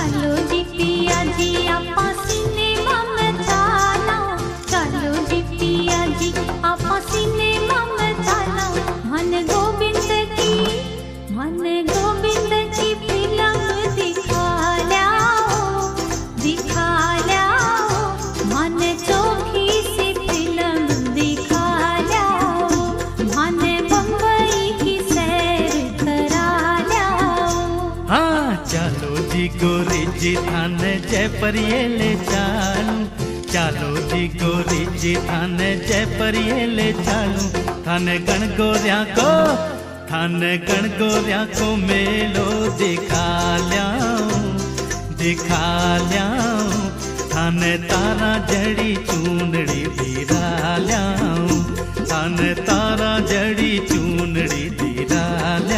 चालो जी पिया जी आपा सिनेमा में चाला, चालो जी पिया जी आपा सिनेमा में चाला। मन गोविंद की फिल्म दिखा ल्याओ, दिखा ल्याओ। मन चोखी सी फिल्म दिखा ल्याओ, मन बम्बई की सैर करा ल्याओ। हाँ चालो जी गोरी जी थान जयपुर ये ले चालू, चालो जी गोरी जी थान जयपुर ये ले चालू। थान गण गोरिया को मेलो दिखा ल्याऊं, दिखा ल्याऊं। थान तारा जड़ी चूनड़ी दिरा ल्याऊं, थान तारा जड़ी चूनड़ी दिरा ल्याऊं।